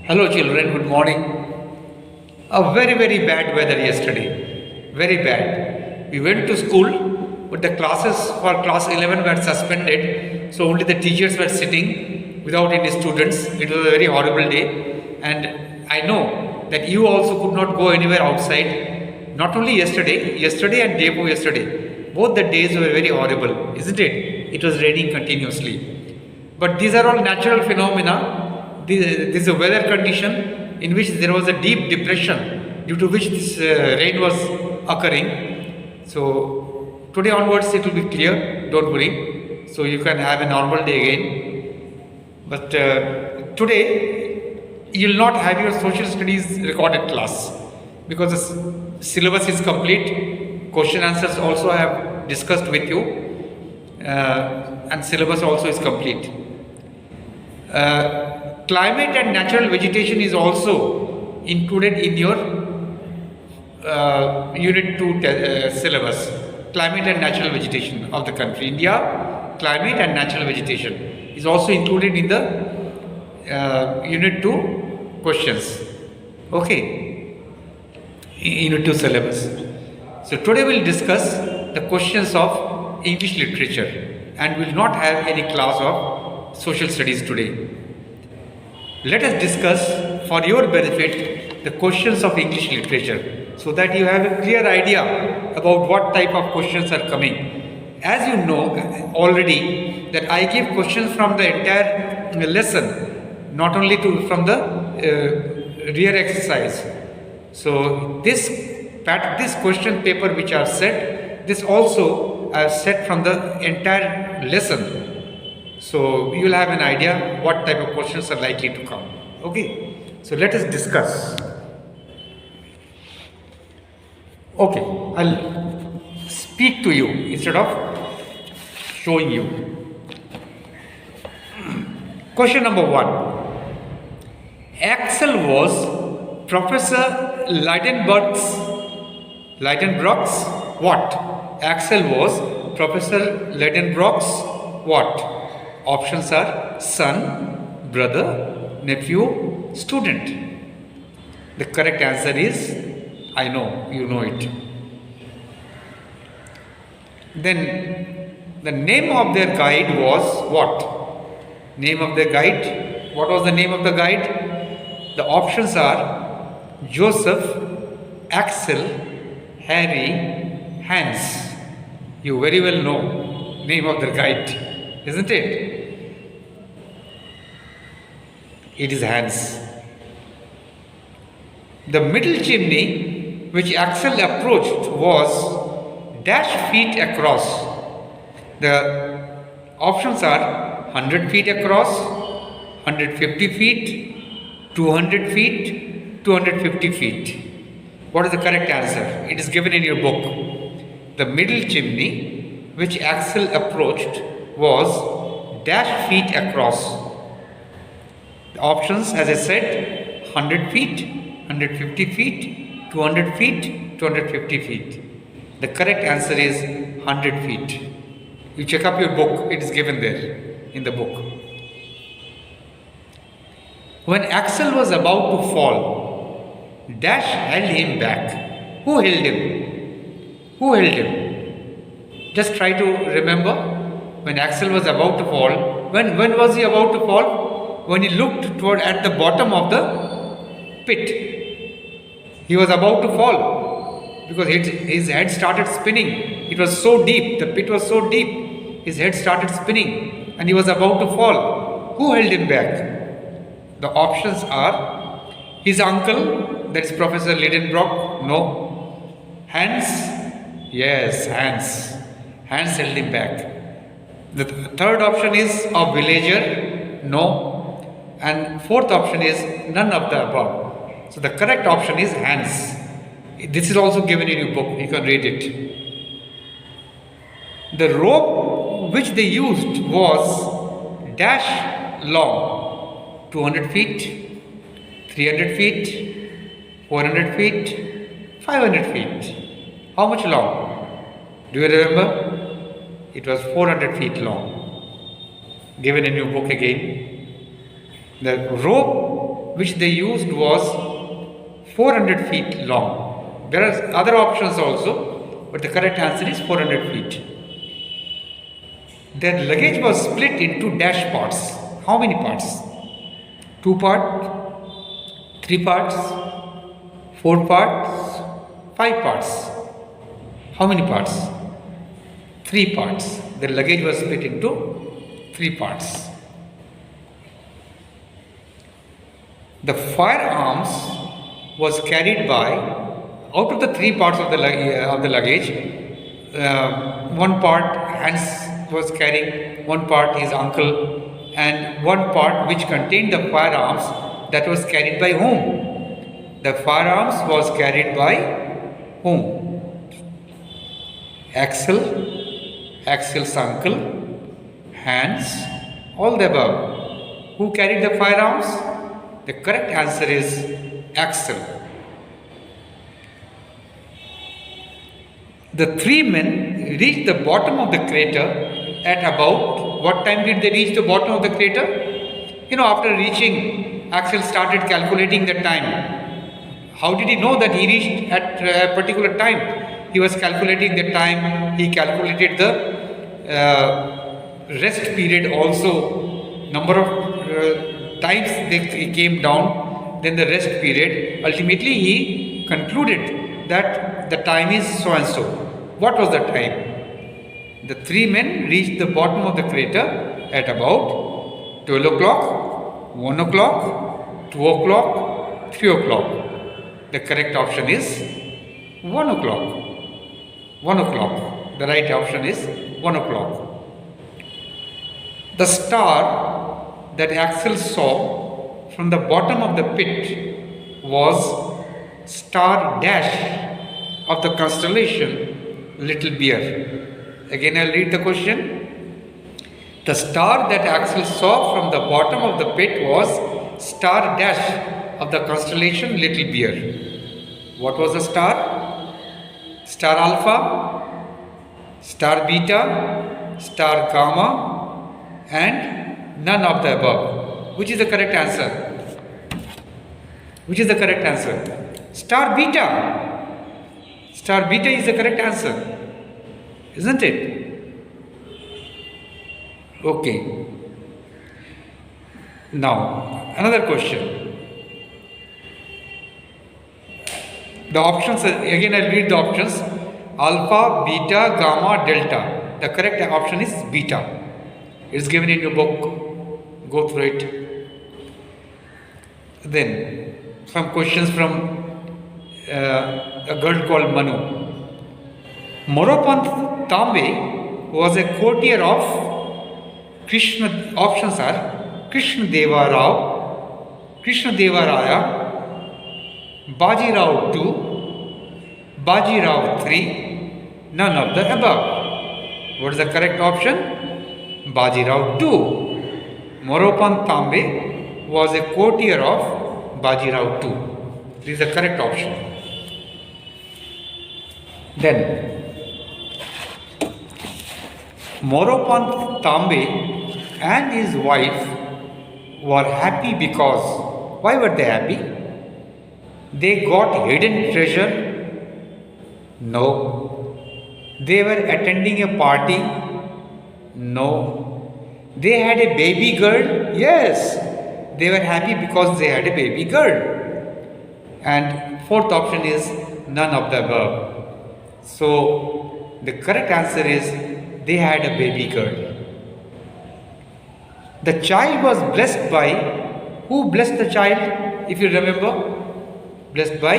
Hello children, good morning. A very bad weather yesterday. Very bad. We went to school, but the classes for class 11 were suspended, so only the teachers were sitting without any students. It was a very horrible day, and I know that you also could not go anywhere outside. Not only yesterday and day before yesterday. Both the days were very horrible, isn't it? It was raining continuously. But these are all natural phenomena. This is a weather condition in which there was a deep depression due to which this rain was occurring. So today onwards it will be clear, don't worry. So you can have a normal day again. But today you will not have your social studies recorded class because the syllabus is complete. Question answers also I have discussed with you, and syllabus also is complete. Climate and natural vegetation is also included in your Unit 2 syllabus. Climate and natural vegetation of the country. India, climate and natural vegetation is also included in the Unit 2 questions. Okay, Unit 2 syllabus. So today we will discuss the questions of English literature and we will not have any class of social studies today. Let us discuss for your benefit the questions of English literature so that you have a clear idea about what type of questions are coming. As you know already that I give questions from the entire lesson, not only from the rear exercise. So this question paper which I have set, this also I have set from the entire lesson. So you will have an idea what type of questions are likely to come. Okay, so let us discuss. Okay, I'll speak to you instead of showing you. Question number 1. Axel was Professor Leidenbrock's what? Axel was Professor Leidenbrock's what? Options are son, brother, nephew, student. The correct answer is, I know, you know it. Then the name of their guide was what? Name of their guide? What was the name of the guide? The options are Joseph, Axel, Harry, Hans. You very well know name of the guide, isn't it? It is Hans. The middle chimney which Axel approached was dash feet across. The options are 100 feet across, 150 feet, 200 feet, 250 feet. What is the correct answer? It is given in your book. The middle chimney which Axel approached was dash feet across. The options, as I said, 100 feet, 150 feet, 200 feet, 250 feet. The correct answer is 100 feet. You check up your book, it is given there in the book. When Axel was about to fall, dash held him back. Who held him? Who held him? Just try to remember when Axel was about to fall. When was he about to fall? When he looked at the bottom of the pit. He was about to fall because his head started spinning. It was so deep, the pit was so deep, his head started spinning and he was about to fall. Who held him back? The options are his uncle, that is Professor Leidenbrock, no. Hans, yes, Hans. Hans held him back. The third option is a villager, no. And fourth option is none of the above. So the correct option is Hans. This is also given in your book. You can read it. The rope which they used was dash long. 200 feet, 300 feet, 400 feet, 500 feet. How much long? Do you remember? It was 400 feet long. Given in your book again. The rope which they used was 400 feet long. There are other options also, but the correct answer is 400 feet. Their luggage was split into dash parts. How many parts? 2 parts, 3 parts, 4 parts, 5 parts. How many parts? 3 parts. The luggage was split into 3 parts. The firearms was carried by, out of the 3 parts of the luggage, one part Hans was carrying, one part his uncle, and one part which contained the firearms that was carried by whom? The firearms was carried by whom? Axel, Axel's uncle, Hans, all the above. Who carried the firearms? The correct answer is Axel. The 3 men reached the bottom of the crater at about, what time did they reach the bottom of the crater? After reaching, Axel started calculating the time. How did he know that he reached at a particular time? He was calculating the time, he calculated the rest period also, number of times they came down, then the rest period. Ultimately, he concluded that the time is so and so. What was the time? The 3 men reached the bottom of the crater at about 12 o'clock, 1 o'clock, 2 o'clock, 3 o'clock. The correct option is 1 o'clock. 1 o'clock. The right option is 1 o'clock. The star that Axel saw from the bottom of the pit was star dash of the constellation Little Bear. Again, I'll read the question. The star that Axel saw from the bottom of the pit was star dash of the constellation Little Bear. What was the star? Star Alpha, star Beta, star Gamma, and none of the above. Which is the correct answer? Which is the correct answer? Star Beta. Star Beta is the correct answer. Isn't it? Okay. Now, another question. The options, again I'll read the options. Alpha, beta, gamma, delta. The correct option is beta. It's given in your book. Go through it. Then, some questions from a girl called Manu. Moropant Tambe was a courtier of Krishna. Options are Krishna Deva Rao, Krishna Deva Raya, Baji Rao II, Baji Rao III, none of the above. What is the correct option? Baji Rao II. Moropant Tambe was a courtier of Baji Rao II. This is the correct option. Then, Moropant Tambe and his wife were happy because, why were they happy? They got hidden treasure? No. They were attending a party? No. They had a baby girl? Yes. They were happy because they had a baby girl. And fourth option is none of the above. So, the correct answer is they had a baby girl. The child was blessed by, who blessed the child, if you remember? Blessed by,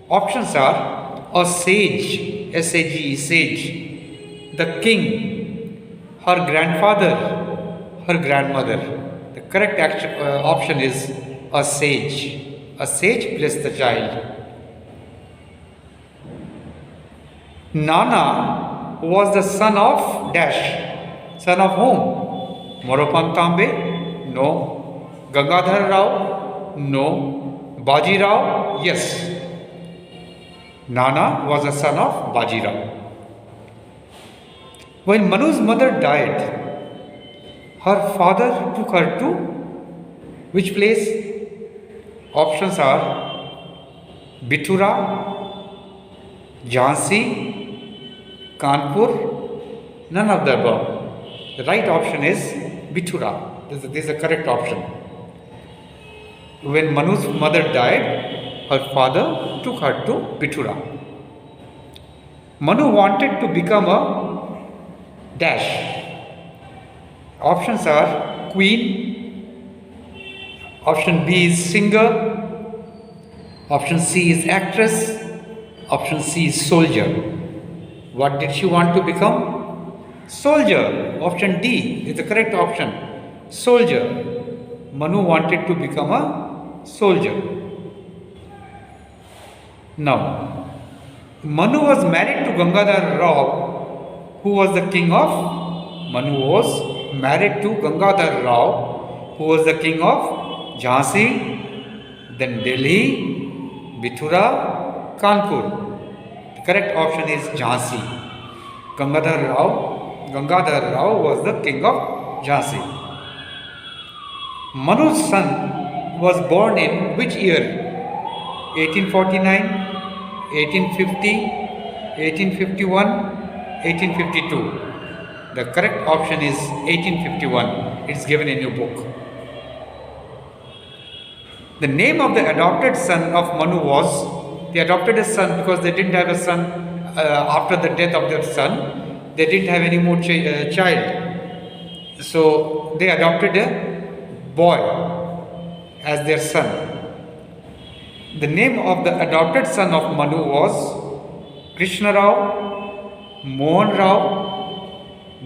options are a sage, S-A-G-E, sage, the king, her grandfather, her grandmother. The correct option is a sage. A sage blessed the child. Nana was the son of dash. Son of whom? Moropant Tambe? No. Gangadhar Rao? No. Baji Rao? Yes. Nana was the son of Baji Rao. When Manu's mother died, her father took her to which place? Options are Bithura, Jhansi, Kanpur, none of the above. The right option is Bithura. This is the correct option. When Manu's mother died, her father took her to Bithura. Manu wanted to become a dash. Options are queen. Option B is singer. Option C is actress. Option C is soldier. What did she want to become? Soldier. Option D is the correct option. Soldier. Manu wanted to become a soldier. Now, Manu was married to Gangadhar Rao, who was the king of. Manu was married to Gangadhar Rao, who was the king of Jhansi, then Delhi, Bithura, Kanpur. The correct option is Jhansi. Gangadhar Rao was the king of Jhansi. Manu's son was born in which year? 1849, 1850, 1851, 1852. The correct option is 1851. It's given in your book. The name of the adopted son of Manu was, they adopted a son because they didn't have a son after the death of their son. They didn't have any more child. So they adopted a boy as their son. The name of the adopted son of Manu was Krishna Rao, Mohan Rao,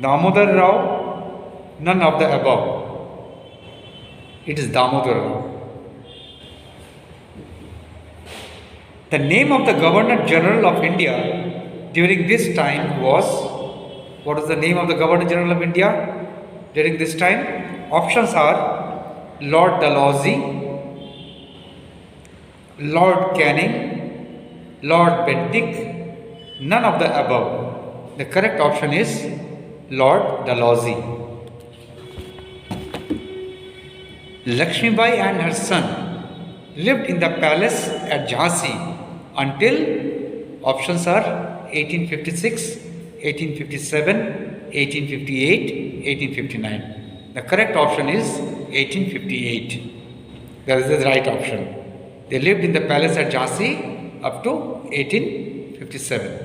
Damodar Rao, none of the above. It is Damodar Rao. The name of the Governor General of India during this time was, what is the name of the Governor General of India during this time? Options are Lord Dalhousie, Lord Canning, Lord Bentinck, none of the above. The correct option is Lord Dalhousie. Lakshmibai and her son lived in the palace at Jhansi until, options are 1856, 1857, 1858, 1859. The correct option is 1858. That is the right option. They lived in the palace at Jhansi up to 1857.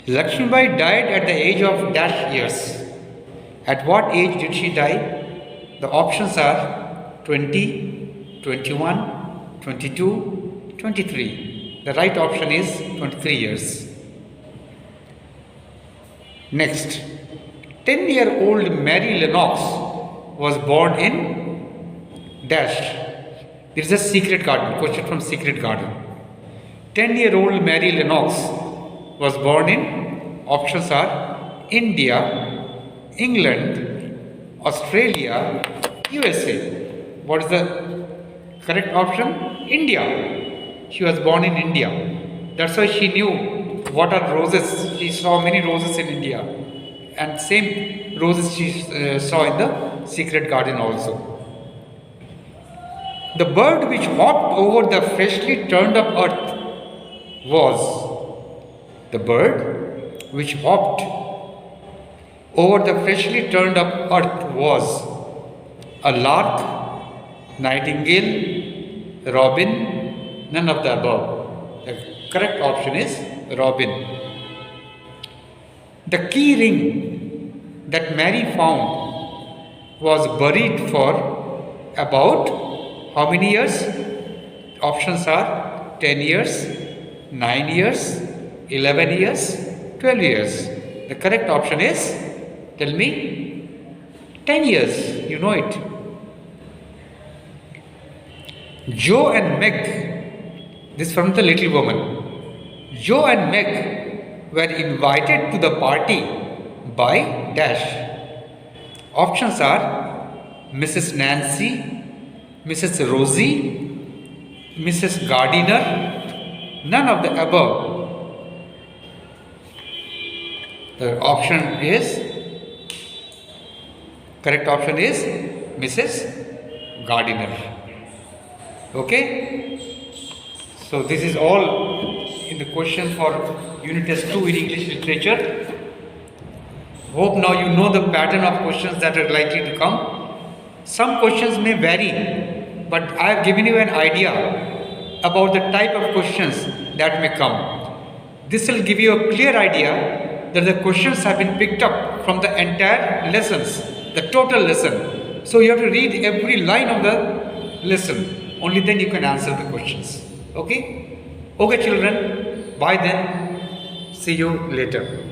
Lakshmibai died at the age of dash years. At what age did she die? The options are 20, 21, 22, 23. The right option is 23 years. Next, 10-year-old Mary Lennox was born in dash. There is a secret garden, question from secret garden. 10-year-old Mary Lennox was born in, options are India, England, Australia, USA. What is the correct option? India. She was born in India. That's why she knew what are roses. She saw many roses in India. And same roses she saw in the secret garden also. The bird which hopped over the freshly turned up earth was, the bird which hopped over the freshly turned up earth was a lark, nightingale, robin, none of the above. The correct option is robin. The key ring that Mary found was buried for about how many years? Options are 10 years, 9 years, 11 years, 12 years. The correct option is, tell me, 10 years. You know it. Joe and Meg, this from the Little Woman. Joe and Meg were invited to the party by dash. Options are Mrs. Nancy, Mrs. Rosie, Mrs. Gardiner, none of the above. The correct option is Mrs. Gardiner. Okay? So this is all in the question for Unit Test 2 in English Literature. Hope now you know the pattern of questions that are likely to come. Some questions may vary, but I have given you an idea about the type of questions that may come. This will give you a clear idea that the questions have been picked up from the entire lessons, the total lesson. So you have to read every line of the lesson. Only then you can answer the questions. Okay? Okay children, bye then. See you later.